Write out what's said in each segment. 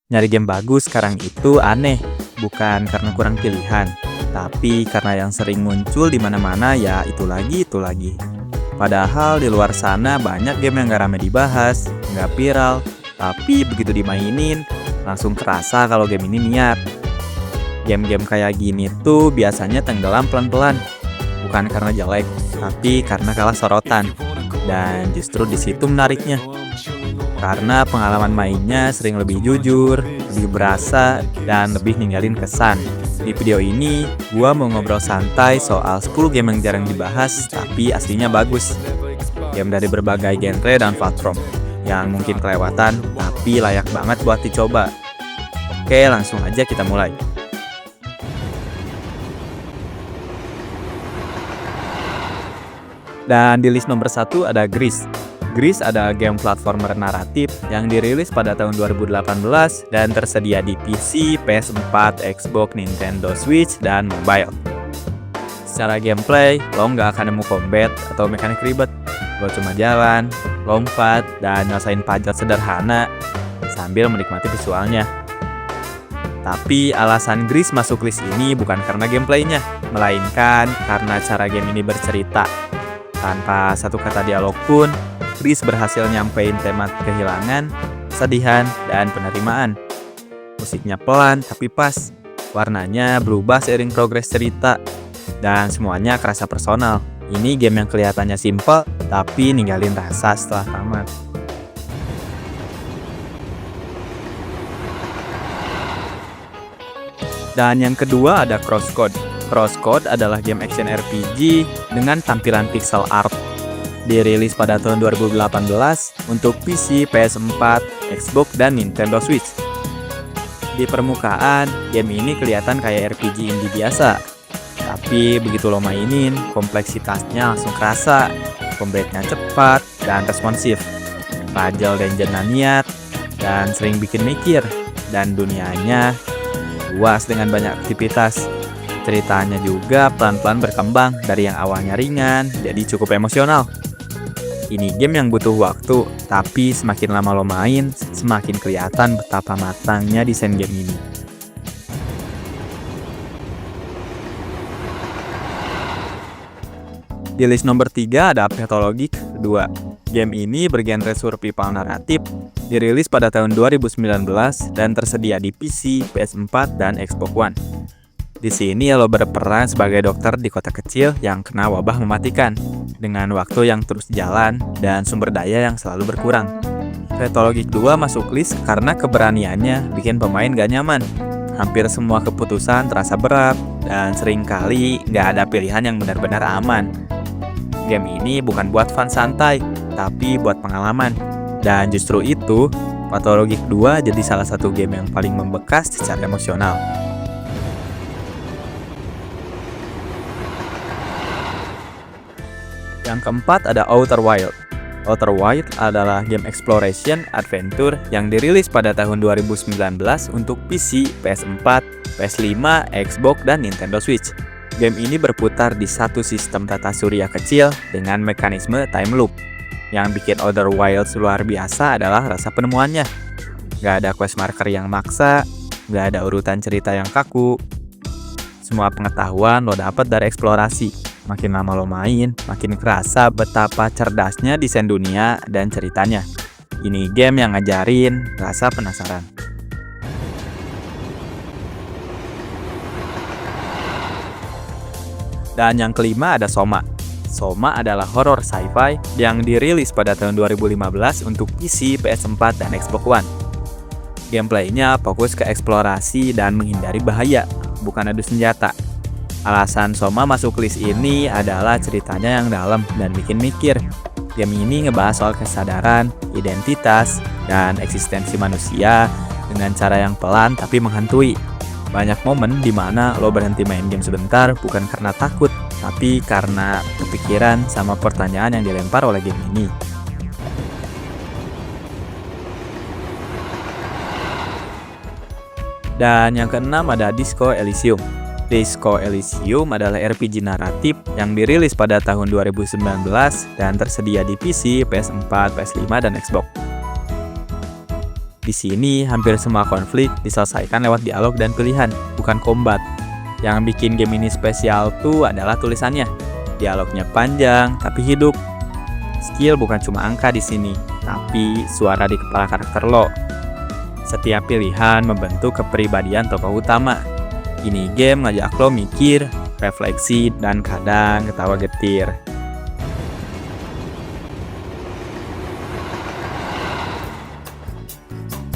Nyari game bagus sekarang itu aneh, bukan karena kurang pilihan, tapi karena yang sering muncul di mana-mana ya itu lagi itu lagi. Padahal di luar sana banyak game yang gak rame dibahas, gak viral, tapi begitu dimainin langsung kerasa kalau game ini niat. Game-game kayak gini tuh biasanya tenggelam pelan-pelan, bukan karena jelek, tapi karena kalah sorotan. Dan justru di situ menariknya. Karena pengalaman mainnya sering lebih jujur, lebih berasa, dan lebih ninggalin kesan. Di video ini, gua mau ngobrol santai soal 10 game yang jarang dibahas, tapi aslinya bagus. Game dari berbagai genre dan platform, yang mungkin kelewatan, tapi layak banget buat dicoba. Oke, langsung aja kita mulai. Dan di list nomor 1 ada Gris. Gris adalah game platformer naratif yang dirilis pada tahun 2018 dan tersedia di PC, PS4, Xbox, Nintendo Switch, dan mobile. Secara gameplay, lo nggak akan nemu combat atau mekanik ribet. Lo cuma jalan, lompat, dan nyelesain puzzle sederhana sambil menikmati visualnya. Tapi alasan Gris masuk list ini bukan karena gameplaynya, melainkan karena cara game ini bercerita. Tanpa satu kata dialog pun, Gris berhasil nyampein tema kehilangan, kesedihan, dan penerimaan. Musiknya pelan tapi pas, warnanya berubah seiring progres cerita, dan semuanya kerasa personal. Ini game yang kelihatannya simple, tapi ninggalin rasa setelah tamat. Dan yang kedua ada Crosscode. Crosscode adalah game action RPG dengan tampilan pixel art. Dirilis pada tahun 2018 untuk PC, PS4, Xbox, dan Nintendo Switch. Di permukaan, game ini kelihatan kayak RPG indie biasa. Tapi begitu lo mainin, kompleksitasnya langsung kerasa. Combatnya cepat dan responsif. Puzzle dungeon niat dan sering bikin mikir. Dan dunianya luas dengan banyak aktivitas. Ceritanya juga pelan-pelan berkembang dari yang awalnya ringan jadi cukup emosional. Ini game yang butuh waktu, tapi semakin lama lo main, semakin kelihatan betapa matangnya desain game ini. Di list nomor 3 ada Pathologic 2. Game ini bergenre survival naratif, dirilis pada tahun 2019 dan tersedia di PC, PS4, dan Xbox One. Di sini lo berperan sebagai dokter di kota kecil yang kena wabah mematikan, dengan waktu yang terus jalan dan sumber daya yang selalu berkurang. Pathologic 2 masuk list karena keberaniannya bikin pemain gak nyaman. Hampir semua keputusan terasa berat dan seringkali gak ada pilihan yang benar-benar aman. Game ini bukan buat fun santai, tapi buat pengalaman. Dan justru itu, Pathologic 2 jadi salah satu game yang paling membekas secara emosional. Yang keempat ada Outer Wild. Outer Wild adalah game exploration adventure yang dirilis pada tahun 2019 untuk PC, PS4, PS5, Xbox, dan Nintendo Switch. Game ini berputar di satu sistem tata surya kecil dengan mekanisme time loop. Yang bikin Outer Wilds luar biasa adalah rasa penemuannya. Gak ada quest marker yang maksa, gak ada urutan cerita yang kaku. Semua pengetahuan lo dapat dari eksplorasi. Makin lama lo main, makin kerasa betapa cerdasnya desain dunia dan ceritanya. Ini game yang ngajarin rasa penasaran. Dan yang kelima ada Soma. Soma adalah horror sci-fi yang dirilis pada tahun 2015 untuk PC, PS4, dan Xbox One. Gameplaynya fokus ke eksplorasi dan menghindari bahaya, bukan adu senjata. Alasan Soma masuk list ini adalah ceritanya yang dalam dan bikin mikir. Game ini ngebahas soal kesadaran, identitas, dan eksistensi manusia dengan cara yang pelan tapi menghantui. Banyak momen di mana lo berhenti main game sebentar bukan karena takut, tapi karena kepikiran sama pertanyaan yang dilempar oleh game ini. Dan yang keenam ada Disco Elysium. Disco Elysium adalah RPG naratif yang dirilis pada tahun 2019 dan tersedia di PC, PS4, PS5, dan Xbox. Di sini hampir semua konflik diselesaikan lewat dialog dan pilihan, bukan combat. Yang bikin game ini spesial tuh adalah tulisannya. Dialognya panjang tapi hidup. Skill bukan cuma angka di sini, tapi suara di kepala karakter lo. Setiap pilihan membentuk kepribadian tokoh utama. Ini game ngajak lo mikir, refleksi, dan kadang ketawa getir.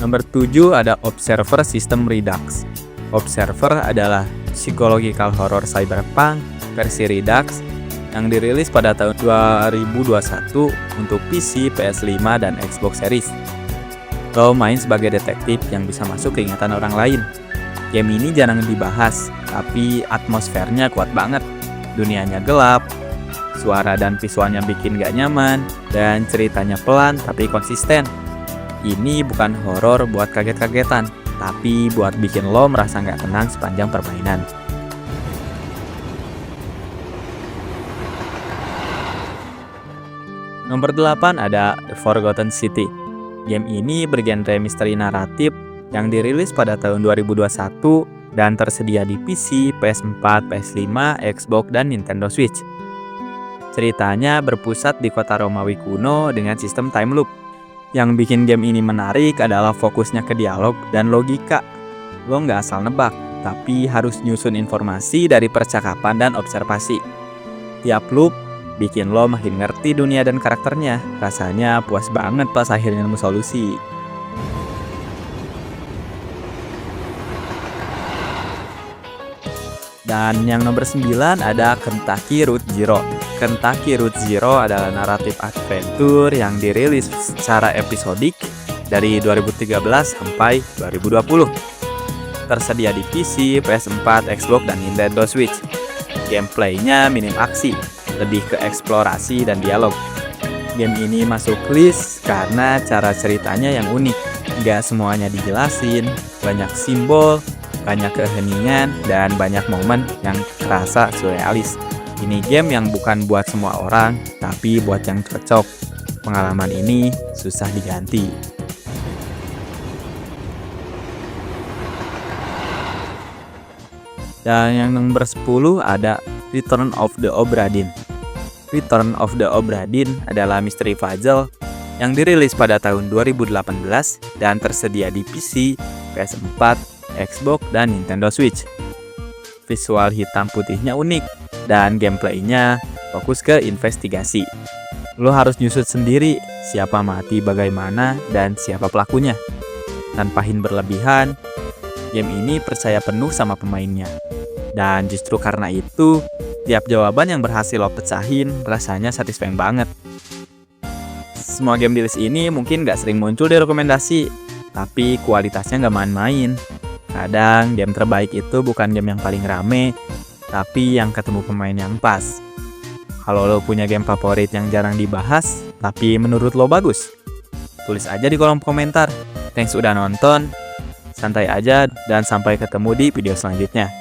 Nomor 7 ada Observer System Redux. Observer adalah psychological horror cyberpunk versi Redux yang dirilis pada tahun 2021 untuk PC, PS5, dan Xbox Series. Lo main sebagai detektif yang bisa masuk ke ingatan orang lain. Game ini jarang dibahas, tapi atmosfernya kuat banget. Dunianya gelap, suara dan visualnya bikin gak nyaman, dan ceritanya pelan tapi konsisten. Ini bukan horor buat kaget-kagetan, tapi buat bikin lo merasa gak tenang sepanjang permainan. Nomor 8 ada The Forgotten City. Game ini bergenre misteri naratif yang dirilis pada tahun 2021 dan tersedia di PC, PS4, PS5, Xbox, dan Nintendo Switch. Ceritanya berpusat di kota Romawi kuno dengan sistem time loop. Yang bikin game ini menarik adalah fokusnya ke dialog dan logika. Lo nggak asal nebak, tapi harus nyusun informasi dari percakapan dan observasi. Tiap loop bikin lo makin ngerti dunia dan karakternya. Rasanya puas banget pas akhirnya nemu solusi. Dan yang nomor 9 ada Kentucky Route Zero. Kentucky Route Zero adalah naratif adventure yang dirilis secara episodik dari 2013 sampai 2020. Tersedia di PC, PS4, Xbox, dan Nintendo Switch. Gameplaynya minim aksi, lebih ke eksplorasi dan dialog. Game ini masuk list karena cara ceritanya yang unik. Gak semuanya dijelasin, banyak simbol, banyak keheningan, dan banyak momen yang terasa surrealis. Ini game yang bukan buat semua orang, tapi buat yang cocok. Pengalaman ini susah diganti. Dan yang nomor 10 ada Return of the Obra Dinn. Return of the Obra Dinn adalah misteri puzzle yang dirilis pada tahun 2018 dan tersedia di PC, PS4, Xbox, dan Nintendo Switch. Visual hitam putihnya unik dan gameplaynya fokus ke investigasi. Lo harus nyusut sendiri siapa mati bagaimana dan siapa pelakunya. Tanpa hin berlebihan, game ini percaya penuh sama pemainnya. Dan justru karena itu, tiap jawaban yang berhasil lo pecahin rasanya satisfying banget. Semua game di list ini mungkin gak sering muncul di rekomendasi, tapi kualitasnya gak main-main. Kadang game terbaik itu bukan game yang paling rame, tapi yang ketemu pemain yang pas. Kalau lo punya game favorit yang jarang dibahas, tapi menurut lo bagus, tulis aja di kolom komentar. Thanks udah nonton, santai aja, dan sampai ketemu di video selanjutnya.